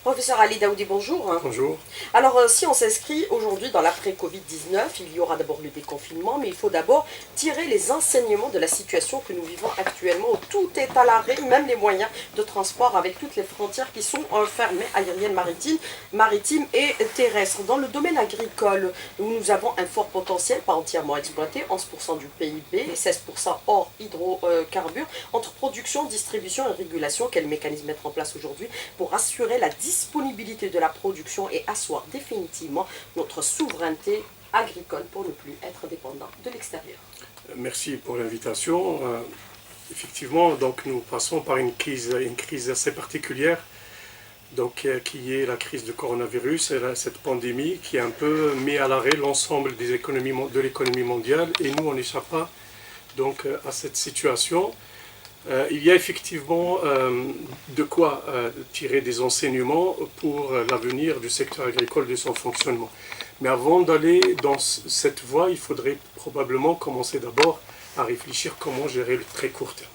Professeur Ali Daoudi, bonjour. Bonjour. Alors, si on s'inscrit aujourd'hui dans l'après-Covid-19, il y aura d'abord le déconfinement, mais il faut d'abord tirer les enseignements de la situation que nous vivons actuellement, où tout est à l'arrêt, même les moyens de transport avec toutes les frontières qui sont fermées, aériennes, maritimes et terrestres. Dans le domaine agricole, où nous avons un fort potentiel, pas entièrement exploité, 11% du PIB, 16% hors hydrocarbures, entre production, distribution et régulation, quel mécanisme mettre en place aujourd'hui pour assurer la disponibilité de la production et asseoir définitivement notre souveraineté agricole pour ne plus être dépendant de l'extérieur. Merci pour l'invitation. Effectivement, donc nous passons par une crise assez particulière, donc qui est la crise du coronavirus, cette pandémie qui a un peu mis à l'arrêt l'ensemble de l'économie mondiale, et nous on n'échappe pas donc à cette situation. Il y a effectivement de quoi tirer des enseignements pour l'avenir du secteur agricole, de son fonctionnement. Mais avant d'aller dans cette voie, il faudrait probablement commencer d'abord à réfléchir comment gérer le très court terme.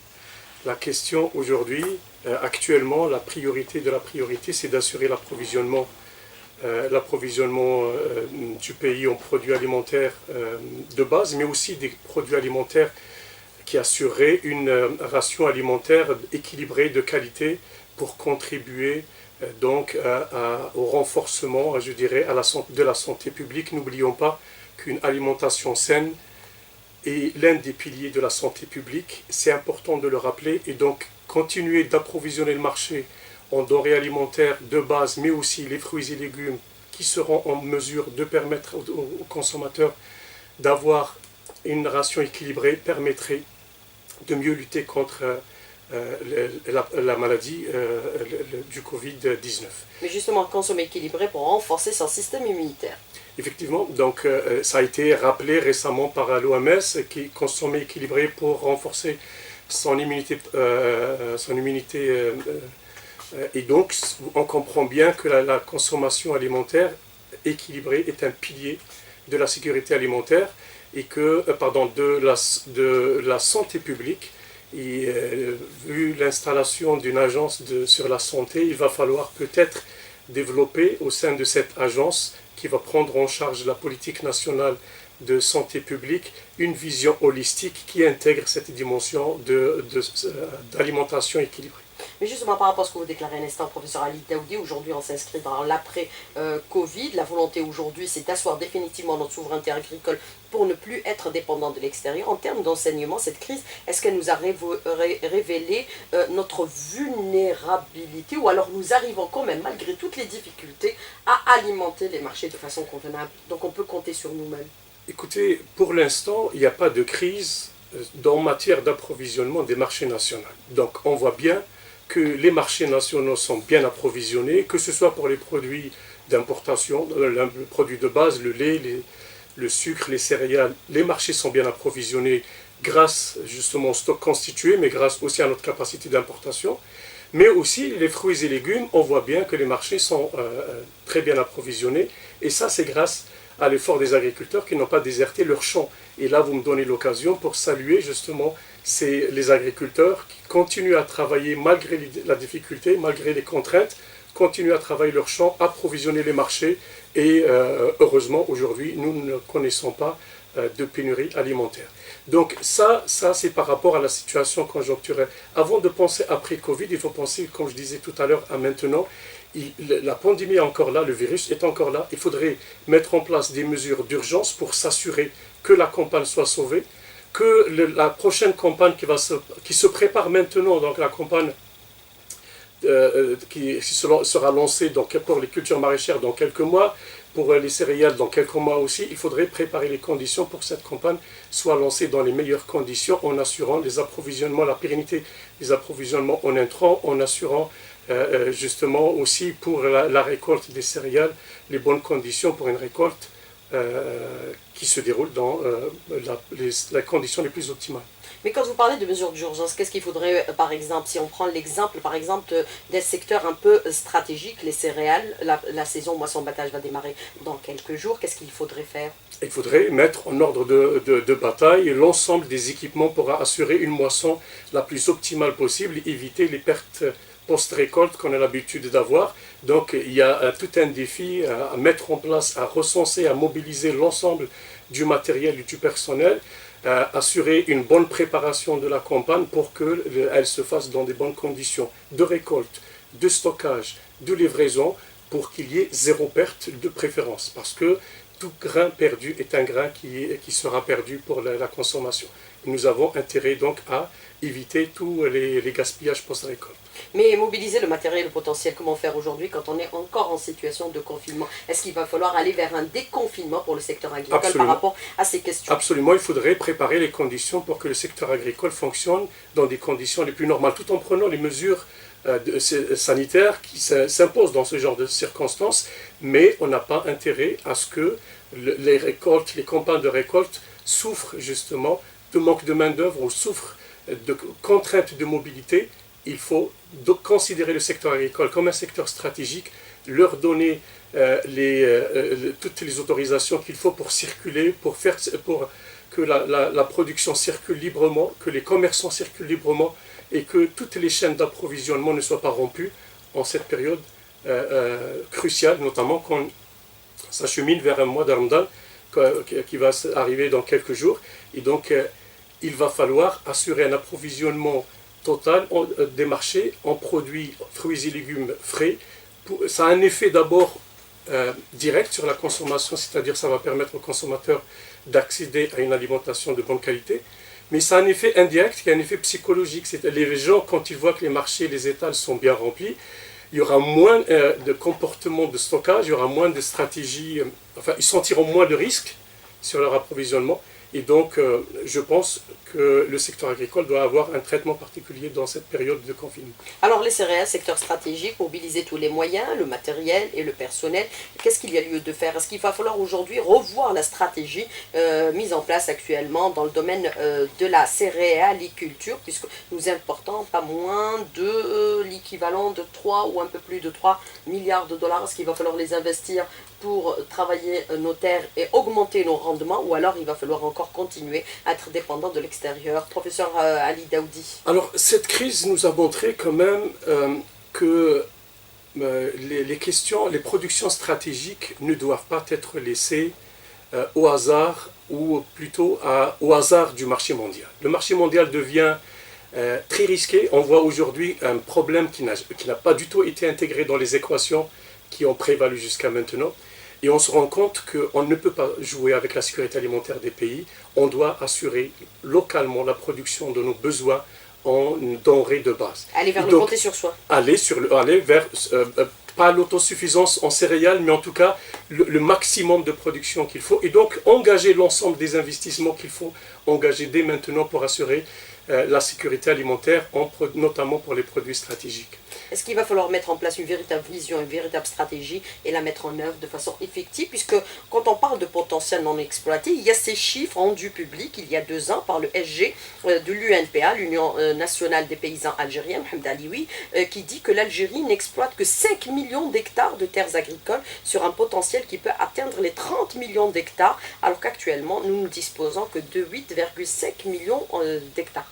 La question aujourd'hui, actuellement, la priorité de la priorité, c'est d'assurer l'approvisionnement du pays en produits alimentaires de base, mais aussi des produits alimentaires qui assurerait une ration alimentaire équilibrée de qualité pour contribuer donc au renforcement, je dirais, de la santé publique. N'oublions pas qu'une alimentation saine est l'un des piliers de la santé publique. C'est important de le rappeler, et donc continuer d'approvisionner le marché en denrées alimentaires de base, mais aussi les fruits et légumes qui seront en mesure de permettre aux consommateurs d'avoir une ration équilibrée, permettrait de mieux lutter contre la maladie du Covid-19. Mais justement, consommer équilibré pour renforcer son système immunitaire. Effectivement, donc ça a été rappelé récemment par l'OMS, qui consommer équilibré pour renforcer son immunité, et donc on comprend bien que la consommation alimentaire équilibrée est un pilier de la sécurité alimentaire et de la santé publique. Et vu l'installation d'une agence sur la santé, il va falloir peut-être développer au sein de cette agence, qui va prendre en charge la politique nationale de santé publique, une vision holistique qui intègre cette dimension d'alimentation équilibrée. Mais justement, par rapport à ce que vous déclarez un instant, professeur Ali Daoudi, aujourd'hui on s'inscrit dans l'après-Covid. La volonté aujourd'hui, c'est d'asseoir définitivement notre souveraineté agricole pour ne plus être dépendant de l'extérieur. En termes d'enseignement, cette crise, est-ce qu'elle nous a révélé notre vulnérabilité, ou alors nous arrivons quand même, malgré toutes les difficultés, à alimenter les marchés de façon convenable? Donc on peut compter sur nous-mêmes. Écoutez, pour l'instant, il n'y a pas de crise en matière d'approvisionnement des marchés nationaux. Donc on voit bien que les marchés nationaux sont bien approvisionnés, que ce soit pour les produits d'importation, les produits de base, le lait, le sucre, les céréales. Les marchés sont bien approvisionnés grâce justement au stock constitué, mais grâce aussi à notre capacité d'importation. Mais aussi les fruits et légumes, on voit bien que les marchés sont très bien approvisionnés, et ça c'est grâce à l'effort des agriculteurs qui n'ont pas déserté leurs champs. Et là vous me donnez l'occasion pour saluer justement les agriculteurs qui continuent à travailler malgré la difficulté, malgré les contraintes, continuent à travailler leurs champs, approvisionner les marchés, et heureusement aujourd'hui nous ne connaissons pas de pénurie alimentaire. Donc ça c'est par rapport à la situation conjoncturelle. Avant de penser après Covid, il faut penser, comme je disais tout à l'heure, à maintenant. La pandémie est encore là, le virus est encore là. Il faudrait mettre en place des mesures d'urgence pour s'assurer que la campagne soit sauvée, que la prochaine campagne qui se prépare maintenant, donc la campagne qui sera lancée donc pour les cultures maraîchères dans quelques mois, pour les céréales dans quelques mois aussi, il faudrait préparer les conditions pour que cette campagne soit lancée dans les meilleures conditions, en assurant les approvisionnements, la pérennité des approvisionnements en intrants, en assurant justement aussi pour la récolte des céréales, les bonnes conditions pour une récolte qui se déroule dans les conditions les plus optimales. Mais quand vous parlez de mesures d'urgence, qu'est-ce qu'il faudrait, par exemple, si on prend l'exemple, par exemple, des secteurs un peu stratégiques, les céréales, la saison moisson-battage va démarrer dans quelques jours, qu'est-ce qu'il faudrait faire? Il faudrait mettre en ordre de bataille l'ensemble des équipements pour assurer une moisson la plus optimale possible, éviter les pertes post-récolte qu'on a l'habitude d'avoir. Donc il y a tout un défi à mettre en place, à recenser, à mobiliser l'ensemble du matériel et du personnel, assurer une bonne préparation de la campagne pour qu'elle se fasse dans des bonnes conditions de récolte, de stockage, de livraison, pour qu'il y ait zéro perte de préférence. Parce que tout grain perdu est un grain qui sera perdu pour la consommation. Et nous avons intérêt donc à éviter tous les gaspillages post-récolte. Mais mobiliser le matériel potentiel, comment faire aujourd'hui quand on est encore en situation de confinement? Est-ce qu'il va falloir aller vers un déconfinement pour le secteur agricole par rapport à ces questions? Absolument, il faudrait préparer les conditions pour que le secteur agricole fonctionne dans des conditions les plus normales, tout en prenant les mesures sanitaires qui s'imposent dans ce genre de circonstances, mais on n'a pas intérêt à ce que les récoltes, les campagnes de récolte souffrent justement de manque de main-d'œuvre ou souffrent de contraintes de mobilité. Il faut donc considérer le secteur agricole comme un secteur stratégique, leur donner toutes les autorisations qu'il faut pour circuler, pour que la production circule librement, que les commerçants circulent librement et que toutes les chaînes d'approvisionnement ne soient pas rompues en cette période cruciale, notamment quand on s'achemine vers un mois de Ramadan qui va arriver dans quelques jours. Et donc, il va falloir assurer un approvisionnement total des marchés en produits fruits et légumes frais. Ça a un effet d'abord direct sur la consommation, c'est-à-dire ça va permettre aux consommateurs d'accéder à une alimentation de bonne qualité, mais ça a un effet indirect qui est un effet psychologique. Les gens, quand ils voient que les marchés, les étals sont bien remplis, il y aura moins de comportements de stockage, il y aura moins de stratégies, enfin ils sentiront moins de risques sur leur approvisionnement. Et donc, je pense que le secteur agricole doit avoir un traitement particulier dans cette période de confinement. Alors, les céréales, secteur stratégique, mobiliser tous les moyens, le matériel et le personnel. Qu'est-ce qu'il y a lieu de faire? Est-ce qu'il va falloir aujourd'hui revoir la stratégie mise en place actuellement dans le domaine de la céréaliculture, puisque nous importons pas moins de l'équivalent de 3 ou un peu plus de 3 milliards de dollars? Est-ce qu'il va falloir les investir pour travailler nos terres et augmenter nos rendements, ou alors il va falloir encore continuer à être dépendant de l'extérieur? Professeur Ali Daoudi. Alors, cette crise nous a montré quand même que les productions stratégiques ne doivent pas être laissées au hasard, ou plutôt au hasard du marché mondial. Le marché mondial devient très risqué. On voit aujourd'hui un problème qui n'a pas du tout été intégré dans les équations qui ont prévalu jusqu'à maintenant. Et on se rend compte qu'on ne peut pas jouer avec la sécurité alimentaire des pays. On doit assurer localement la production de nos besoins en denrées de base. Aller vers le compter sur soi. Aller vers, pas l'autosuffisance en céréales, mais en tout cas le maximum de production qu'il faut. Et donc engager l'ensemble des investissements qu'il faut engager dès maintenant pour assurer la sécurité alimentaire, notamment pour les produits stratégiques. Est-ce qu'il va falloir mettre en place une véritable vision, une véritable stratégie et la mettre en œuvre de façon effective? Puisque quand on parle de potentiel non exploité, il y a ces chiffres rendus publics il y a 2 ans par le SG de l'UNPA, l'Union nationale des paysans algériens, Mohamed Alioui, qui dit que l'Algérie n'exploite que 5 millions d'hectares de terres agricoles sur un potentiel qui peut atteindre les 30 millions d'hectares, alors qu'actuellement nous ne disposons que de 8,5 millions d'hectares.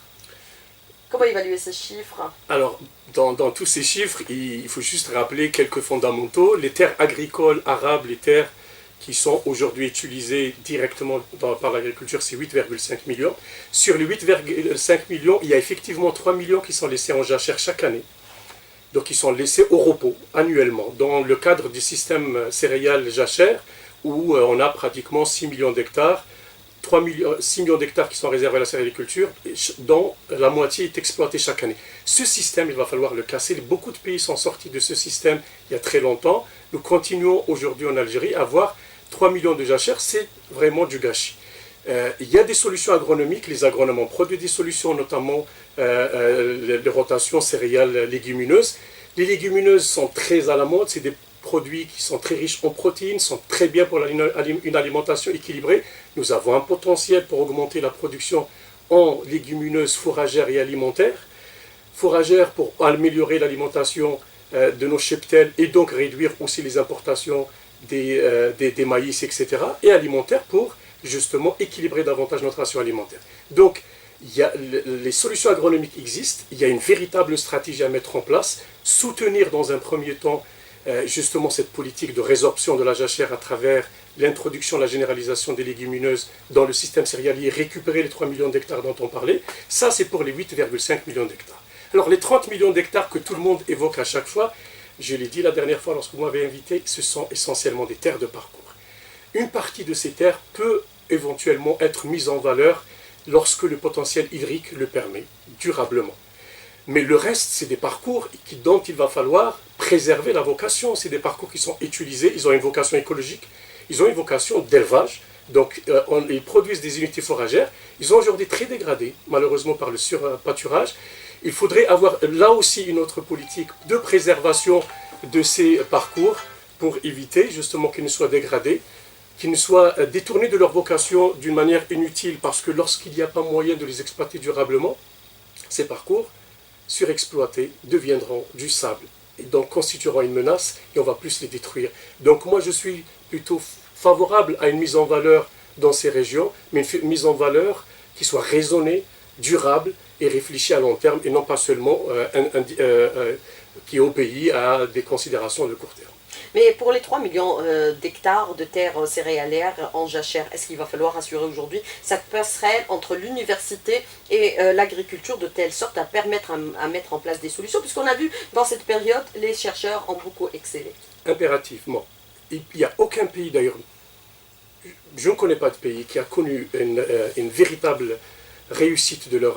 Comment évaluer ces chiffres? Alors, dans tous ces chiffres, il faut juste rappeler quelques fondamentaux. Les terres agricoles arables, les terres qui sont aujourd'hui utilisées directement par l'agriculture, c'est 8,5 millions. Sur les 8,5 millions, il y a effectivement 3 millions qui sont laissés en jachère chaque année. Donc, ils sont laissés au repos annuellement, dans le cadre du système céréales jachère, où on a pratiquement 6 millions d'hectares. 6 millions d'hectares qui sont réservés à la céréaliculture, dont la moitié est exploitée chaque année. Ce système, il va falloir le casser. Beaucoup de pays sont sortis de ce système il y a très longtemps. Nous continuons aujourd'hui en Algérie à avoir 3 millions de jachères. C'est vraiment du gâchis. Il y a des solutions agronomiques. Les agronomes ont produit des solutions, notamment de rotation céréales légumineuses. Les légumineuses sont très à la mode. C'est des produits qui sont très riches en protéines, sont très bien pour une alimentation équilibrée. Nous avons un potentiel pour augmenter la production en légumineuses, fourragères et alimentaires. Fourragères pour améliorer l'alimentation de nos cheptels et donc réduire aussi les importations des maïs, etc. Et alimentaires pour justement équilibrer davantage notre ration alimentaire. Donc Les solutions agronomiques existent, il y a une véritable stratégie à mettre en place, soutenir dans un premier temps justement cette politique de résorption de la jachère à travers l'introduction, la généralisation des légumineuses dans le système céréalier, récupérer les 3 millions d'hectares dont on parlait, ça c'est pour les 8,5 millions d'hectares. Alors les 30 millions d'hectares que tout le monde évoque à chaque fois, je l'ai dit la dernière fois lorsque vous m'avez invité, ce sont essentiellement des terres de parcours. Une partie de ces terres peut éventuellement être mise en valeur lorsque le potentiel hydrique le permet, durablement. Mais le reste, c'est des parcours dont il va falloir préserver la vocation. C'est des parcours qui sont utilisés, ils ont une vocation écologique, ils ont une vocation d'élevage, donc ils produisent des unités foragères. Ils sont aujourd'hui très dégradés, malheureusement par le surpâturage. Il faudrait avoir là aussi une autre politique de préservation de ces parcours pour éviter justement qu'ils ne soient dégradés, qu'ils ne soient détournés de leur vocation d'une manière inutile, parce que lorsqu'il n'y a pas moyen de les exploiter durablement, ces parcours surexploités deviendront du sable et donc constitueront une menace et on va plus les détruire. Donc moi je suis plutôt favorable à une mise en valeur dans ces régions, mais une mise en valeur qui soit raisonnée, durable et réfléchie à long terme et non pas seulement qui obéit à des considérations de court terme. Mais pour les 3 millions d'hectares de terres céréalières en jachère, est-ce qu'il va falloir assurer aujourd'hui cette passerelle entre l'université et l'agriculture de telle sorte à permettre à mettre en place des solutions? Puisqu'on a vu dans cette période, les chercheurs ont beaucoup excellé. Impérativement. Il n'y a aucun pays d'ailleurs, je ne connais pas de pays qui a connu une véritable réussite de leur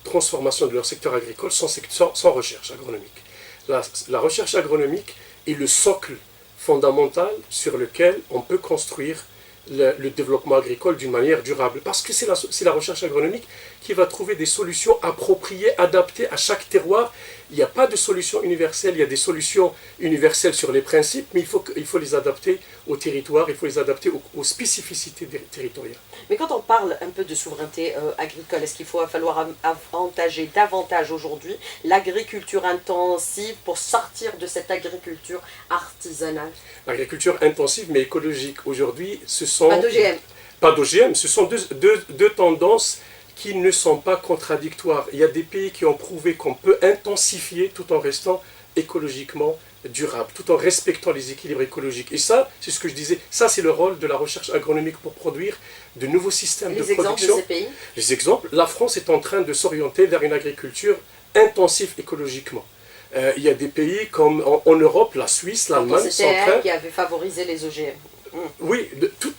transformation de leur secteur agricole sans recherche agronomique. La recherche agronomique est le socle fondamental sur lequel on peut construire le développement agricole d'une manière durable. Parce que c'est la recherche agronomique qui va trouver des solutions appropriées, adaptées à chaque terroir. Il n'y a pas de solution universelle, il y a des solutions universelles sur les principes, mais il faut les adapter au territoire, il faut les adapter aux spécificités territoriales. Mais quand on parle un peu de souveraineté agricole, est-ce qu'il va falloir avantager davantage aujourd'hui l'agriculture intensive pour sortir de cette agriculture artisanale? L'agriculture intensive mais écologique, aujourd'hui, ce sont... Pas d'OGM. Pas d'OGM, ce sont deux tendances qui ne sont pas contradictoires. Il y a des pays qui ont prouvé qu'on peut intensifier tout en restant écologiquement durable, tout en respectant les équilibres écologiques. Et ça, c'est ce que je disais, ça c'est le rôle de la recherche agronomique pour produire de nouveaux systèmes de production. Les exemples de ces pays? Les exemples, la France est en train de s'orienter vers une agriculture intensive écologiquement. Il y a des pays comme en Europe, la Suisse, l'Allemagne sont en train... qui avait favorisé les OGM. Oui,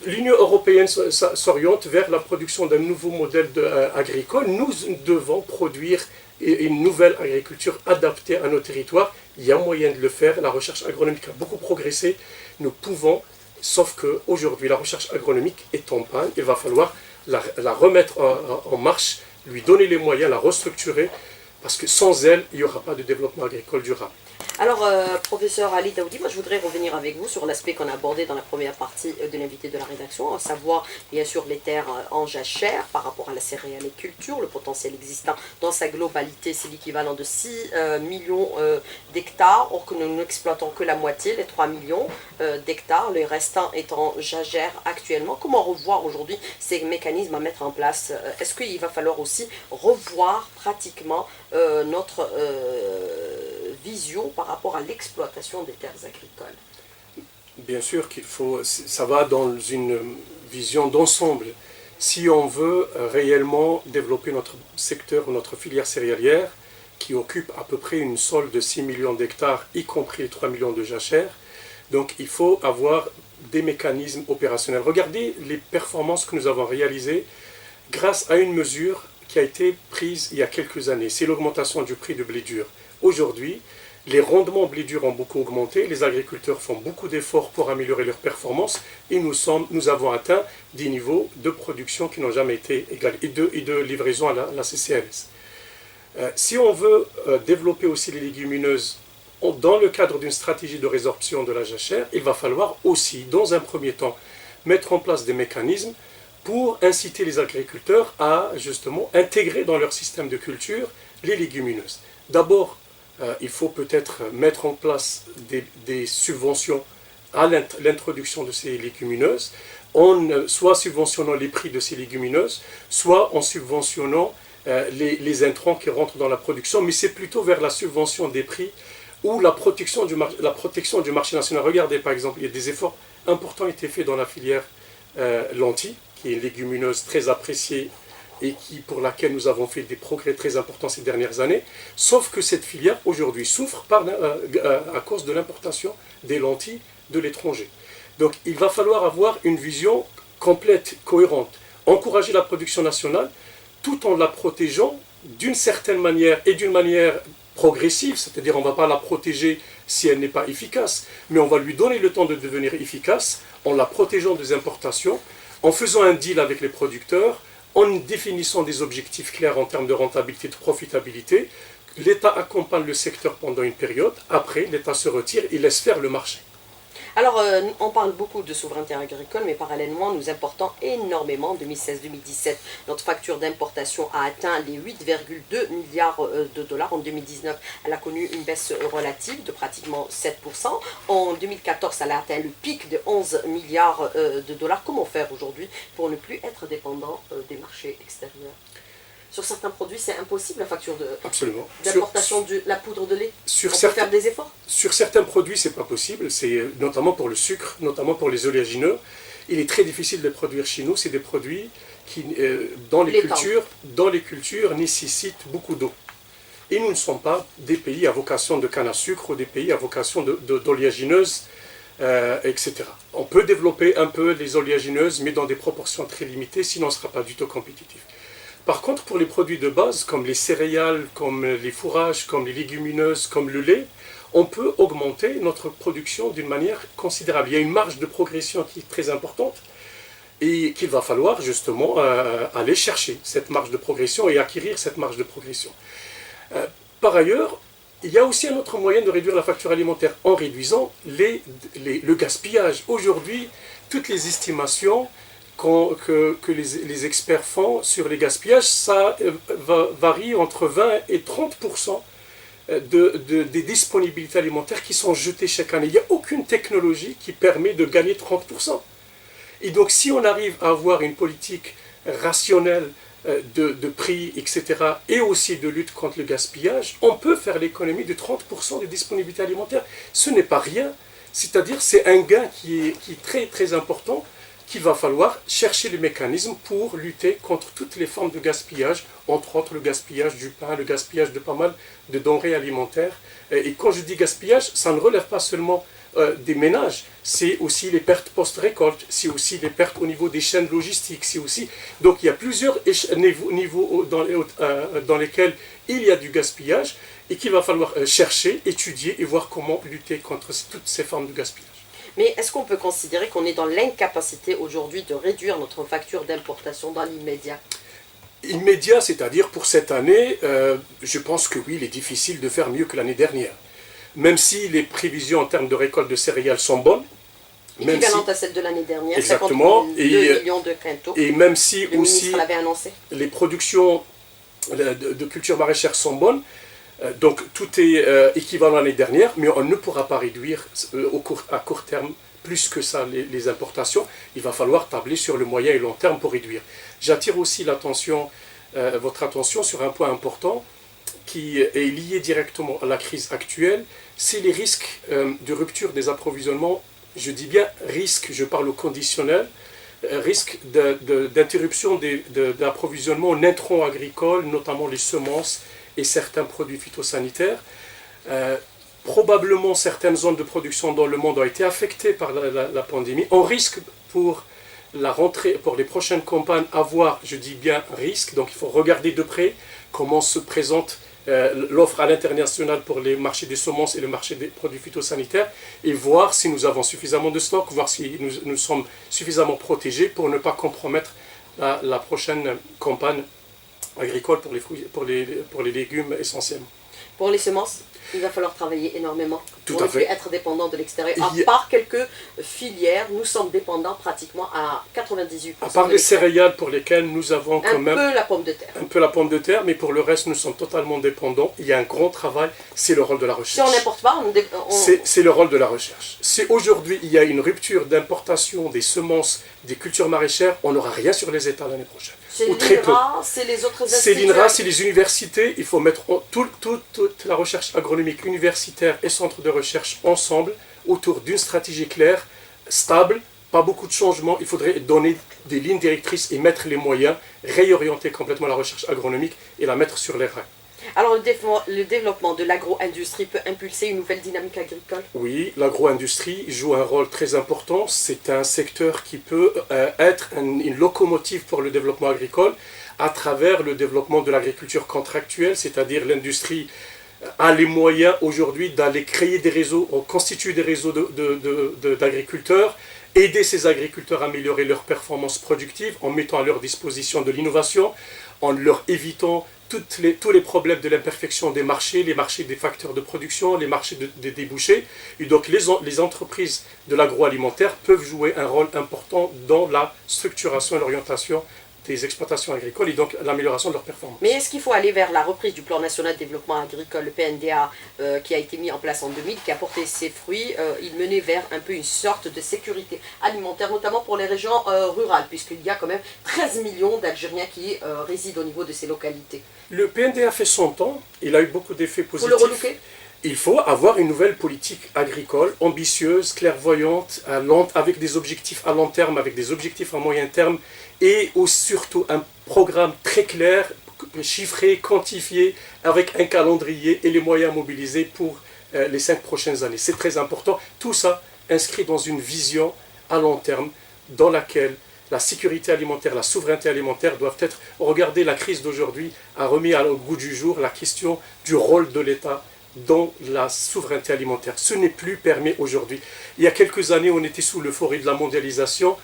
l'Union européenne s'oriente vers la production d'un nouveau modèle agricole. Nous devons produire une nouvelle agriculture adaptée à nos territoires. Il y a moyen de le faire. La recherche agronomique a beaucoup progressé. Nous pouvons, sauf qu'aujourd'hui, la recherche agronomique est en panne. Il va falloir la remettre en marche, lui donner les moyens, la restructurer, parce que sans elle, il n'y aura pas de développement agricole durable. Alors, professeur Ali Daoudi, moi je voudrais revenir avec vous sur l'aspect qu'on a abordé dans la première partie de l'invité de la rédaction, à savoir bien sûr les terres en jachère par rapport à la céréaliculture, le potentiel existant dans sa globalité, c'est l'équivalent de 6 millions d'hectares, or que nous n'exploitons que la moitié, les 3 millions d'hectares, le restant étant jachère actuellement. Comment revoir aujourd'hui ces mécanismes à mettre en place? Est-ce qu'il va falloir aussi revoir pratiquement notre vision par rapport à l'exploitation des terres agricoles? Bien sûr qu'il faut, ça va dans une vision d'ensemble. Si on veut réellement développer notre secteur, notre filière céréalière, qui occupe à peu près une solde de 6 millions d'hectares, y compris les 3 millions de jachères, donc il faut avoir des mécanismes opérationnels. Regardez les performances que nous avons réalisées grâce à une mesure qui a été prise il y a quelques années, c'est l'augmentation du prix du blé dur. Aujourd'hui, les rendements blé dur ont beaucoup augmenté, les agriculteurs font beaucoup d'efforts pour améliorer leurs performances et nous avons atteint des niveaux de production qui n'ont jamais été égalés et de livraison à la CCLS. Si on veut développer aussi les légumineuses dans le cadre d'une stratégie de résorption de la jachère, il va falloir aussi, dans un premier temps, mettre en place des mécanismes pour inciter les agriculteurs à justement intégrer dans leur système de culture les légumineuses. D'abord, il faut peut-être mettre en place des subventions à l'introduction de ces légumineuses. soit subventionnant les prix de ces légumineuses, soit en subventionnant les intrants qui rentrent dans la production, mais c'est plutôt vers la subvention des prix ou la protection du marché national. Regardez par exemple, il y a des efforts importants qui ont été faits dans la filière lentilles, qui est une légumineuse très appréciée et pour laquelle nous avons fait des progrès très importants ces dernières années, sauf que cette filière aujourd'hui souffre à cause de l'importation des lentilles de l'étranger. Donc il va falloir avoir une vision complète, cohérente, encourager la production nationale tout en la protégeant d'une certaine manière et d'une manière progressive, c'est-à-dire on ne va pas la protéger si elle n'est pas efficace, mais on va lui donner le temps de devenir efficace en la protégeant des importations, en faisant un deal avec les producteurs, en définissant des objectifs clairs en termes de rentabilité, de profitabilité. L'État accompagne le secteur pendant une période, après l'État se retire et laisse faire le marché. Alors, on parle beaucoup de souveraineté agricole, mais parallèlement, nous importons énormément. En 2016-2017, notre facture d'importation a atteint les 8,2 milliards de dollars. En 2019, elle a connu une baisse relative de pratiquement 7%. En 2014, elle a atteint le pic de 11 milliards de dollars. Comment faire aujourd'hui pour ne plus être dépendant des marchés extérieurs? Sur certains produits, c'est impossible, la facture d'importation de la poudre de lait. On peut faire des efforts. Sur certains produits, ce n'est pas possible, c'est notamment pour le sucre, notamment pour les oléagineux. Il est très difficile de les produire chez nous. C'est des produits qui, dans les cultures, nécessitent beaucoup d'eau. Et nous ne sommes pas des pays à vocation de canne à sucre ou des pays à vocation d'oléagineuses, etc. On peut développer un peu les oléagineuses, mais dans des proportions très limitées, sinon on ne sera pas du tout compétitif. Par contre, pour les produits de base, comme les céréales, comme les fourrages, comme les légumineuses, comme le lait, on peut augmenter notre production d'une manière considérable. Il y a une marge de progression qui est très importante et qu'il va falloir justement aller chercher cette marge de progression et acquérir cette marge de progression. Par ailleurs, il y a aussi un autre moyen de réduire la facture alimentaire en réduisant le gaspillage. Aujourd'hui, toutes les estimations que les experts font sur les gaspillages, ça varie entre 20 et 30% des disponibilités alimentaires qui sont jetées chaque année. Il n'y a aucune technologie qui permet de gagner 30%. Et donc si on arrive à avoir une politique rationnelle de prix, etc., et aussi de lutte contre le gaspillage, on peut faire l'économie de 30% des disponibilités alimentaires. Ce n'est pas rien, c'est-à-dire c'est un gain qui est très très important, qu'il va falloir chercher les mécanismes pour lutter contre toutes les formes de gaspillage, entre autres le gaspillage du pain, le gaspillage de pas mal de denrées alimentaires. Et quand je dis gaspillage, ça ne relève pas seulement des ménages, c'est aussi les pertes post-récolte, c'est aussi les pertes au niveau des chaînes logistiques, c'est aussi... Donc il y a plusieurs niveaux dans lesquels il y a du gaspillage et qu'il va falloir chercher, étudier et voir comment lutter contre toutes ces formes de gaspillage. Mais est-ce qu'on peut considérer qu'on est dans l'incapacité aujourd'hui de réduire notre facture d'importation dans l'immédiat? Immédiat, c'est-à-dire pour cette année, je pense que oui, il est difficile de faire mieux que l'année dernière. Même si les prévisions en termes de récolte de céréales sont bonnes. Équivalente à celle de l'année dernière, exactement, 52 millions de quintaux. Et même si le aussi l'avait annoncé. Les productions de cultures maraîchères sont bonnes, donc tout est équivalent à l'année dernière, mais on ne pourra pas réduire à court terme plus que ça les importations. Il va falloir tabler sur le moyen et long terme pour réduire. J'attire aussi votre attention sur un point important qui est lié directement à la crise actuelle, c'est les risques de rupture des approvisionnements. Je dis bien risque, je parle au conditionnel, risque d'interruption d'approvisionnement en intrants agricoles, notamment les semences et certains produits phytosanitaires. Probablement certaines zones de production dans le monde ont été affectées par la pandémie. On risque pour la rentrée, pour les prochaines campagnes, avoir, je dis bien risque, donc il faut regarder de près comment se présente l'offre à l'international pour les marchés des semences et le marché des produits phytosanitaires et voir si nous avons suffisamment de stock, voir si nous sommes suffisamment protégés pour ne pas compromettre la prochaine campagne agricole pour les légumes essentiellement. Pour les semences? Il va falloir travailler énormément Tout pour à ne plus fait. être dépendant de l'extérieur. Il y À a- part quelques filières, nous sommes dépendants pratiquement à 98% À part de les l'extérieur. céréales pour lesquelles nous avons quand Un même peu la pomme de terre. un peu la pomme de terre, mais pour le reste, nous sommes totalement dépendants. Il y a un grand travail, c'est le rôle de la Si on recherche. n'importe pas, C'est le rôle de la recherche. Si aujourd'hui il y a une rupture d'importation des semences, des cultures maraîchères, on n'aura rien sur les États l'année prochaine. c'est Ou très peu. l'INRA, c'est les autres C'est instituts. l'INRA, c'est les universités. Il faut mettre toute la recherche agronomique universitaire et centres de recherche ensemble autour d'une stratégie claire, stable, pas beaucoup de changements. Il faudrait donner des lignes directrices et mettre les moyens, réorienter complètement la recherche agronomique et la mettre sur les rails. Alors le développement de l'agro-industrie peut impulser une nouvelle dynamique agricole. Oui, l'agro-industrie joue un rôle très important. C'est un secteur qui peut être une locomotive pour le développement agricole à travers le développement de l'agriculture contractuelle, c'est-à-dire l'industrie a les moyens aujourd'hui d'aller créer des réseaux, constituer des réseaux d'agriculteurs, aider ces agriculteurs à améliorer leurs performances productives en mettant à leur disposition de l'innovation, en leur évitant tous les problèmes de l'imperfection des marchés, les marchés des facteurs de production, les marchés des débouchés. Et donc les entreprises de l'agroalimentaire peuvent jouer un rôle important dans la structuration et l'orientation des exploitations agricoles et donc l'amélioration de leur performance. Mais est-ce qu'il faut aller vers la reprise du plan national de développement agricole, le PNDA, qui a été mis en place en 2000, qui a porté ses fruits? Il menait vers un peu une sorte de sécurité alimentaire, notamment pour les régions rurales, puisqu'il y a quand même 13 millions d'Algériens qui résident au niveau de ces localités. Le PNDA fait son temps, il a eu beaucoup d'effets Faut positifs. le relooker? Il faut avoir une nouvelle politique agricole ambitieuse, clairvoyante, avec des objectifs à long terme, avec des objectifs à moyen terme, et surtout un programme très clair, chiffré, quantifié, avec un calendrier et les moyens mobilisés pour les 5 prochaines années. C'est très important. Tout ça inscrit dans une vision à long terme dans laquelle la sécurité alimentaire, la souveraineté alimentaire doivent être... Regardez, la crise d'aujourd'hui a remis au goût du jour la question du rôle de l'État dans la souveraineté alimentaire. Ce n'est plus permis aujourd'hui. Il y a quelques années, on était sous l'euphorie de la mondialisation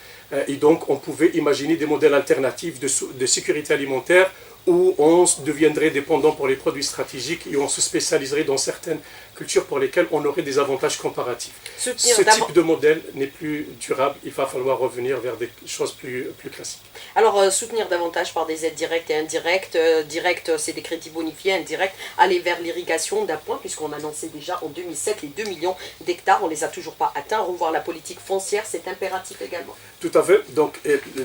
et donc on pouvait imaginer des modèles alternatifs de sécurité alimentaire où on deviendrait dépendant pour les produits stratégiques et on se spécialiserait dans certaines cultures pour lesquelles on aurait des avantages comparatifs. Ce type de modèle n'est plus durable, il va falloir revenir vers des choses plus classiques. Alors, soutenir davantage par des aides directes et indirectes. Directes, c'est des crédits bonifiés. Indirect, aller vers l'irrigation d'un point, puisqu'on annonçait déjà en 2007 les 2 millions d'hectares. On ne les a toujours pas atteints. Revoir la politique foncière, c'est impératif également. Tout à fait. Donc,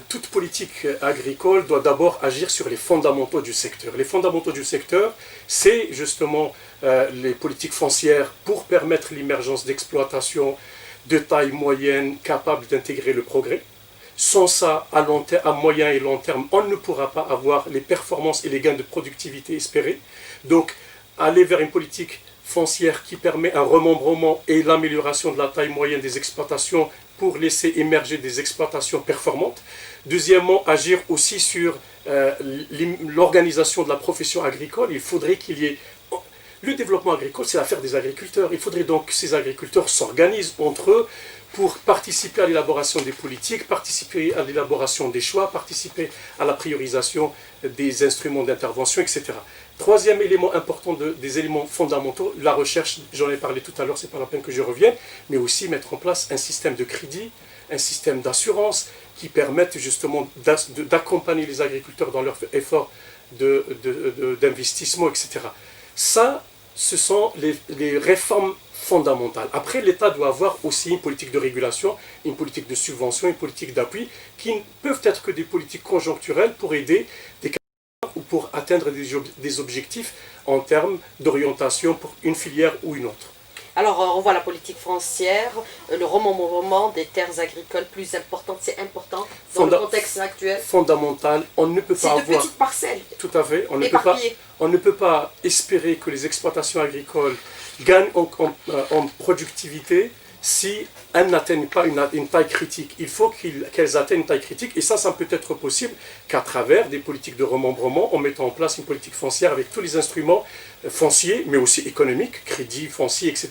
toute politique agricole doit d'abord agir sur les fondamentaux du secteur. Les fondamentaux du secteur, c'est justement les politiques foncières pour permettre l'émergence d'exploitations de taille moyenne capables d'intégrer le progrès. Sans ça, à moyen et long terme, on ne pourra pas avoir les performances et les gains de productivité espérés. Donc, aller vers une politique foncière qui permet un remembrement et l'amélioration de la taille moyenne des exploitations pour laisser émerger des exploitations performantes. Deuxièmement, agir aussi sur l'organisation de la profession agricole. Il faudrait qu'il y ait... Le développement agricole, c'est l'affaire des agriculteurs. Il faudrait donc que ces agriculteurs s'organisent entre eux pour participer à l'élaboration des politiques, participer à l'élaboration des choix, participer à la priorisation des instruments d'intervention, etc. Troisième élément important des éléments fondamentaux, la recherche, j'en ai parlé tout à l'heure, c'est pas la peine que je revienne, mais aussi mettre en place un système de crédit, un système d'assurance qui permette justement d'accompagner les agriculteurs dans leurs efforts d'investissement, etc. Ça, ce sont les réformes fondamentales. Après, l'État doit avoir aussi une politique de régulation, une politique de subvention, une politique d'appui, qui ne peuvent être que des politiques conjoncturelles pour aider des ou pour atteindre des objectifs en termes d'orientation pour une filière ou une autre. Alors, on voit la politique foncière, le remembrement des terres agricoles plus importantes, c'est important dans le contexte actuel. Fondamental, on ne peut pas avoir... C'est de petites parcelles. Tout à fait, on ne peut pas espérer que les exploitations agricoles gagnent en productivité si elles n'atteignent pas une taille critique. Il faut qu'elles atteignent une taille critique, et ça ne peut être possible qu'à travers des politiques de remembrement, en mettant en place une politique foncière avec tous les instruments fonciers, mais aussi économiques, crédits, fonciers, etc.,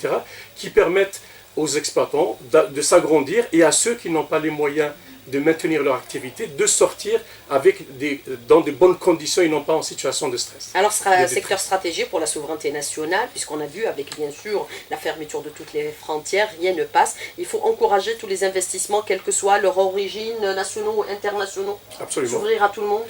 qui permettent aux exploitants de s'agrandir, et à ceux qui n'ont pas les moyens de maintenir leur activité, de sortir dans de bonnes conditions et non pas en situation de stress. Alors, ce sera un secteur stratégique pour la souveraineté nationale, puisqu'on a vu avec, bien sûr, la fermeture de toutes les frontières, rien ne passe. Il faut encourager tous les investissements, quelle que soit leur origine, nationaux ou internationaux. Absolument. S'ouvrir à tout le monde.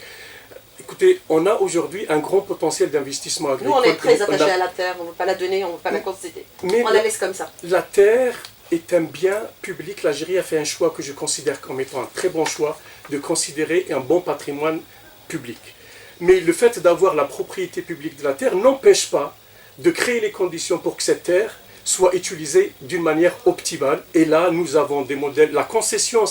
Écoutez, on a aujourd'hui un grand potentiel d'investissement agricole. Nous, on est très attachés à la terre, on ne veut pas la donner, on ne veut pas la concéder. On la laisse comme ça. La terre est un bien public. L'Algérie a fait un choix que je considère comme étant un très bon choix, de considérer un bon patrimoine public. Mais le fait d'avoir la propriété publique de la terre n'empêche pas de créer les conditions pour que cette terre soit utilisée d'une manière optimale. Et là, nous avons des modèles. La concession,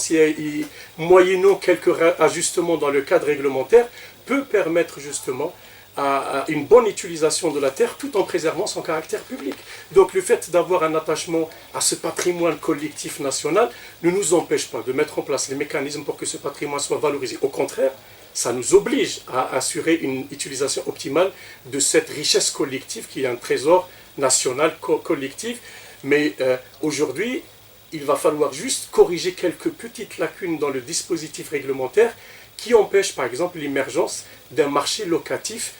moyennant quelques ajustements dans le cadre réglementaire, peut permettre justement à une bonne utilisation de la terre tout en préservant son caractère public. Donc le fait d'avoir un attachement à ce patrimoine collectif national ne nous empêche pas de mettre en place les mécanismes pour que ce patrimoine soit valorisé. Au contraire, ça nous oblige à assurer une utilisation optimale de cette richesse collective qui est un trésor national collectif. Mais aujourd'hui, il va falloir juste corriger quelques petites lacunes dans le dispositif réglementaire qui empêche par exemple l'émergence d'un marché locatif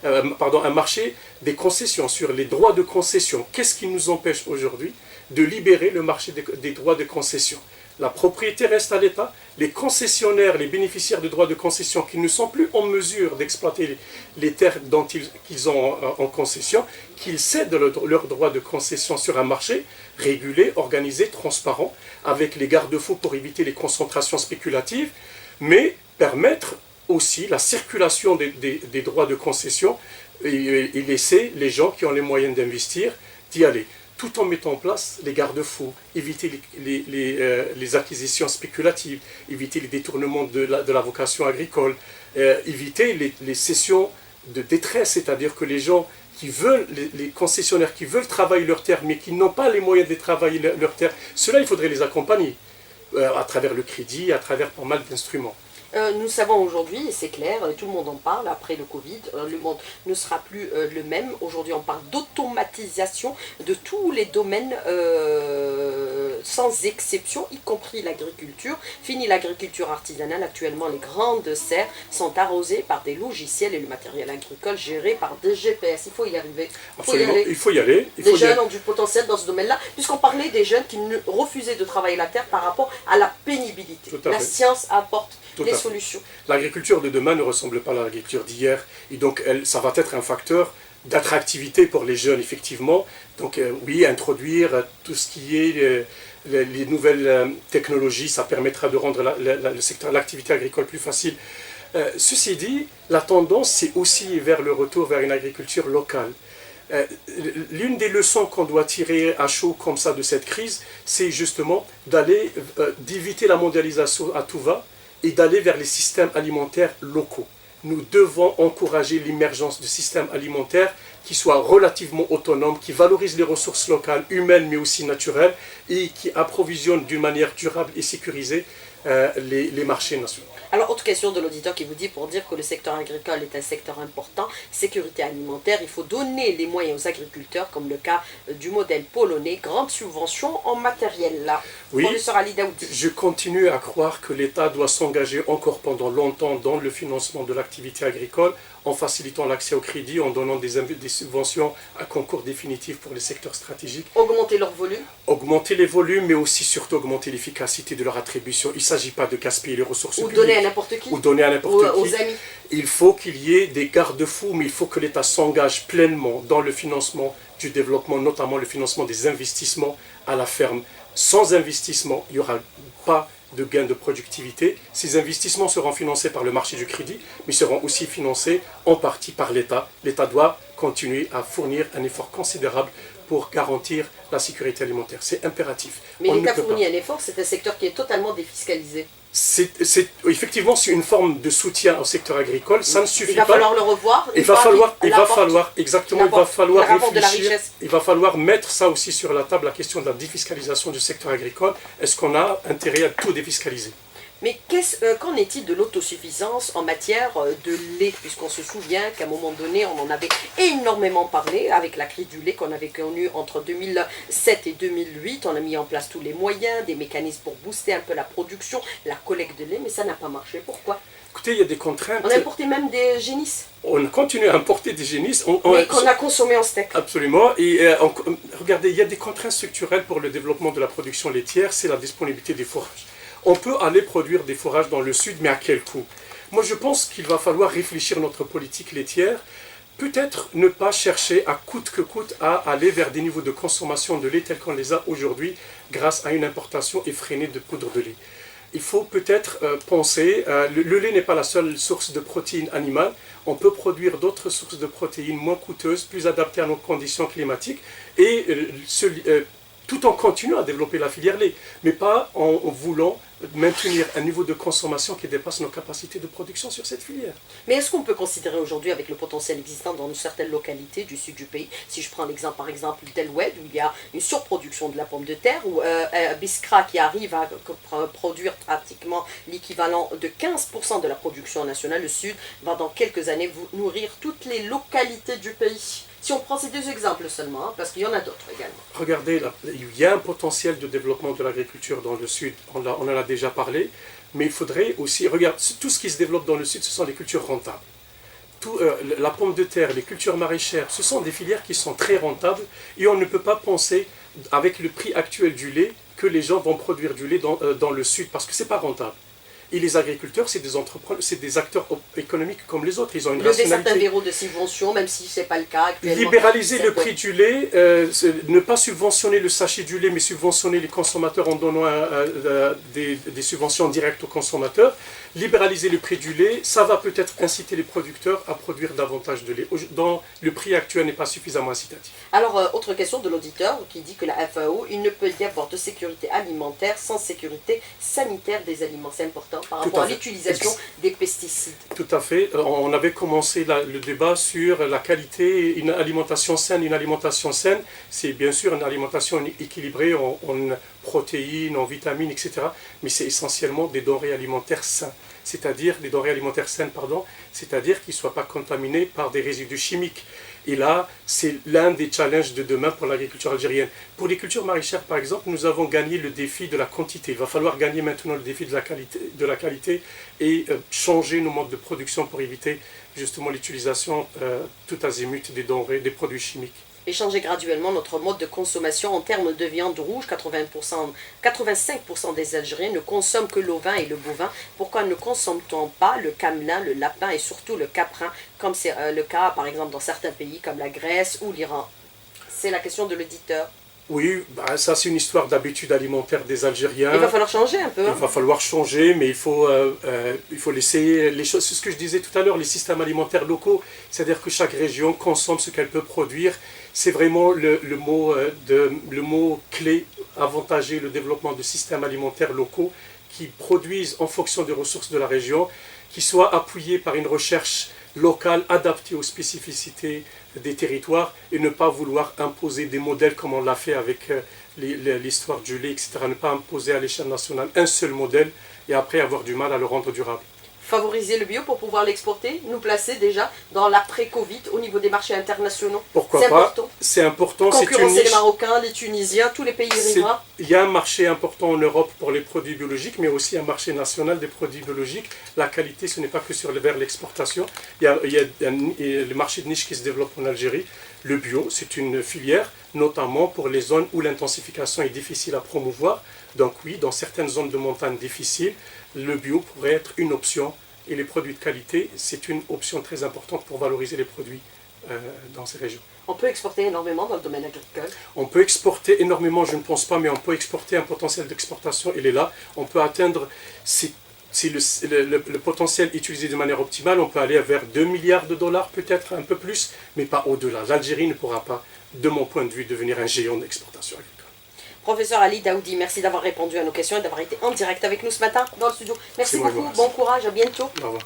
un marché des concessions, sur les droits de concession. Qu'est-ce qui nous empêche aujourd'hui de libérer le marché des droits de concession? La propriété reste à l'État, les concessionnaires, les bénéficiaires de droits de concession qui ne sont plus en mesure d'exploiter les terres dont qu'ils ont en concession, qu'ils cèdent leurs droits de concession sur un marché régulé, organisé, transparent, avec les garde-fous pour éviter les concentrations spéculatives, mais permettre aussi la circulation des droits de concession et laisser les gens qui ont les moyens d'investir d'y aller, tout en mettant en place les garde-fous, éviter les acquisitions spéculatives, éviter les détournements de la vocation agricole, éviter les cessions de détresse, c'est-à-dire que les gens qui veulent, les concessionnaires qui veulent travailler leur terre mais qui n'ont pas les moyens de travailler leur terre, cela il faudrait les accompagner à travers le crédit, à travers pas mal d'instruments. Nous savons aujourd'hui, et c'est clair, tout le monde en parle, après le Covid, le monde ne sera plus le même. Aujourd'hui, on parle d'automatisation de tous les domaines, sans exception, y compris l'agriculture. Fini l'agriculture artisanale, actuellement les grandes serres sont arrosées par des logiciels et le matériel agricole géré par des GPS. Il faut y arriver. Il faut y aller. Les jeunes ont du potentiel dans ce domaine-là, puisqu'on parlait des jeunes qui refusaient de travailler la terre par rapport à la pénibilité. La science apporte les solutions. L'agriculture de demain ne ressemble pas à l'agriculture d'hier, et donc ça va être un facteur d'attractivité pour les jeunes, effectivement. Donc oui, introduire tout ce qui est les nouvelles technologies, ça permettra de rendre le secteur, l'activité agricole plus facile. Ceci dit, la tendance, c'est aussi vers le retour vers une agriculture locale. L'une des leçons qu'on doit tirer à chaud comme ça de cette crise, c'est justement d'éviter la mondialisation à tout va, et d'aller vers les systèmes alimentaires locaux. Nous devons encourager l'émergence de systèmes alimentaires qui soient relativement autonomes, qui valorisent les ressources locales, humaines mais aussi naturelles, et qui approvisionnent d'une manière durable et sécurisée les marchés nationaux. Alors, autre question de l'auditeur qui vous dit, pour dire que le secteur agricole est un secteur important, sécurité alimentaire, il faut donner les moyens aux agriculteurs, comme le cas du modèle polonais, grande subvention en matériel. Là, oui, professeur Ali Daoudi. Je continue à croire que l'État doit s'engager encore pendant longtemps dans le financement de l'activité agricole, en facilitant l'accès au crédit, en donnant des subventions à concours définitif pour les secteurs stratégiques. Augmenter leur volume. Augmenter les volumes, mais aussi surtout augmenter l'efficacité de leur attribution. Il ne s'agit pas de gaspiller les ressources publiques. Donner à n'importe qui. Ou donner à n'importe qui. Aux amis. Il faut qu'il y ait des garde-fous, mais il faut que l'État s'engage pleinement dans le financement du développement, notamment le financement des investissements à la ferme. Sans investissement, il n'y aura pas de gains de productivité. Ces investissements seront financés par le marché du crédit, mais seront aussi financés en partie par l'État. L'État doit continuer à fournir un effort considérable pour garantir la sécurité alimentaire. C'est impératif. Mais l'État fournit un effort, c'est un secteur qui est totalement défiscalisé. Effectivement, c'est une forme de soutien au secteur agricole. Ça ne suffit pas. Il va falloir le revoir. Il va falloir réfléchir. Il va falloir mettre ça aussi sur la table, la question de la défiscalisation du secteur agricole. Est-ce qu'on a intérêt à tout défiscaliser? Mais qu'en est-il de l'autosuffisance en matière de lait? Puisqu'on se souvient qu'à un moment donné, on en avait énormément parlé avec la crise du lait qu'on avait connue entre 2007 et 2008. On a mis en place tous les moyens, des mécanismes pour booster un peu la production, la collecte de lait, mais ça n'a pas marché. Pourquoi? Écoutez, il y a des contraintes. On a importé même des génisses. On continue à importer des génisses. Mais qu'on a consommé en steak. Absolument. Et regardez, il y a des contraintes structurelles pour le développement de la production laitière, c'est la disponibilité des fourrages. On peut aller produire des fourrages dans le sud, mais à quel coût? Moi, je pense qu'il va falloir réfléchir notre politique laitière. Peut-être ne pas chercher à coûte que coûte à aller vers des niveaux de consommation de lait tels qu'on les a aujourd'hui grâce à une importation effrénée de poudre de lait. Il faut peut-être penser, le lait n'est pas la seule source de protéines animales, on peut produire d'autres sources de protéines moins coûteuses, plus adaptées à nos conditions climatiques, et tout en continuant à développer la filière lait, mais pas en voulant maintenir un niveau de consommation qui dépasse nos capacités de production sur cette filière. Mais est-ce qu'on peut considérer aujourd'hui, avec le potentiel existant dans certaines localités du sud du pays, si je prends l'exemple par exemple d'El-Oued, où il y a une surproduction de la pomme de terre, ou Biskra qui arrive à produire pratiquement l'équivalent de 15% de la production nationale, le sud va dans quelques années nourrir toutes les localités du pays? Si on prend ces deux exemples seulement, hein, parce qu'il y en a d'autres également. Regardez, il y a un potentiel de développement de l'agriculture dans le sud, on en a déjà parlé, mais il faudrait aussi, regarde, tout ce qui se développe dans le sud, ce sont les cultures rentables. La pomme de terre, les cultures maraîchères, ce sont des filières qui sont très rentables et on ne peut pas penser, avec le prix actuel du lait, que les gens vont produire du lait dans le sud, parce que ce n'est pas rentable. Et les agriculteurs, c'est des entrepreneurs, c'est des acteurs économiques comme les autres. Ils ont une rationalité. Lever certains verrous de subvention, même si ce n'est pas le cas actuellement. Libéraliser le prix du lait, ne pas subventionner le sachet du lait, mais subventionner les consommateurs en donnant des subventions directes aux consommateurs. Libéraliser le prix du lait, ça va peut-être inciter les producteurs à produire davantage de lait, dont le prix actuel n'est pas suffisamment incitatif. Alors, autre question de l'auditeur qui dit que la FAO, il ne peut y avoir de sécurité alimentaire sans sécurité sanitaire des aliments. C'est important par rapport à l'utilisation des pesticides. Tout à fait. On avait commencé le débat sur la qualité, une alimentation saine. Une alimentation saine, c'est bien sûr une alimentation équilibrée en protéines, en vitamines, etc. Mais c'est essentiellement des denrées alimentaires saines. C'est-à-dire des denrées alimentaires saines, c'est-à-dire qu'ils ne soient pas contaminés par des résidus chimiques. Et là, c'est l'un des challenges de demain pour l'agriculture algérienne. Pour les cultures maraîchères, par exemple, nous avons gagné le défi de la quantité. Il va falloir gagner maintenant le défi de la qualité et changer nos modes de production pour éviter justement l'utilisation tout azimut des denrées, des produits chimiques. Et changer graduellement notre mode de consommation en termes de viande rouge. 85% des Algériens ne consomment que l'ovin et le bovin. Pourquoi ne consomme-t-on pas le camelin, le lapin et surtout le caprin, comme c'est le cas par exemple dans certains pays comme la Grèce ou l'Iran? C'est la question de l'auditeur. Oui, ça c'est une histoire d'habitude alimentaire des Algériens. Il va falloir changer un peu. Il va falloir changer, mais il faut laisser les choses. C'est ce que je disais tout à l'heure, les systèmes alimentaires locaux, c'est-à-dire que chaque région consomme ce qu'elle peut produire. C'est vraiment le mot clé, avantager le développement de systèmes alimentaires locaux qui produisent en fonction des ressources de la région, qui soient appuyés par une recherche locale adaptée aux spécificités des territoires et ne pas vouloir imposer des modèles comme on l'a fait avec l'histoire du lait, etc. Ne pas imposer à l'échelle nationale un seul modèle et après avoir du mal à le rendre durable. Favoriser le bio pour pouvoir l'exporter, nous placer déjà dans l'après-Covid au niveau des marchés internationaux. Pourquoi pas? C'est important. Concurrencer les Marocains, les Tunisiens, tous les pays riverains. Il y a un marché important en Europe pour les produits biologiques, mais aussi un marché national des produits biologiques. La qualité, ce n'est pas que vers l'exportation. Il y a le marché de niche qui se développe en Algérie. Le bio, c'est une filière, notamment pour les zones où l'intensification est difficile à promouvoir. Donc oui, dans certaines zones de montagne difficiles, le bio pourrait être une option. Et les produits de qualité, c'est une option très importante pour valoriser les produits dans ces régions. On peut exporter énormément dans le domaine agricole. On peut exporter énormément, je ne pense pas, mais on peut exporter un potentiel d'exportation, il est là. On peut atteindre, si le potentiel utilisé de manière optimale, on peut aller vers 2 milliards de dollars, peut-être un peu plus, mais pas au-delà. L'Algérie ne pourra pas, de mon point de vue, devenir un géant d'exportation agricole. Professeur Ali Daoudi, merci d'avoir répondu à nos questions et d'avoir été en direct avec nous ce matin dans le studio. Merci beaucoup, bon courage, à bientôt. Au revoir.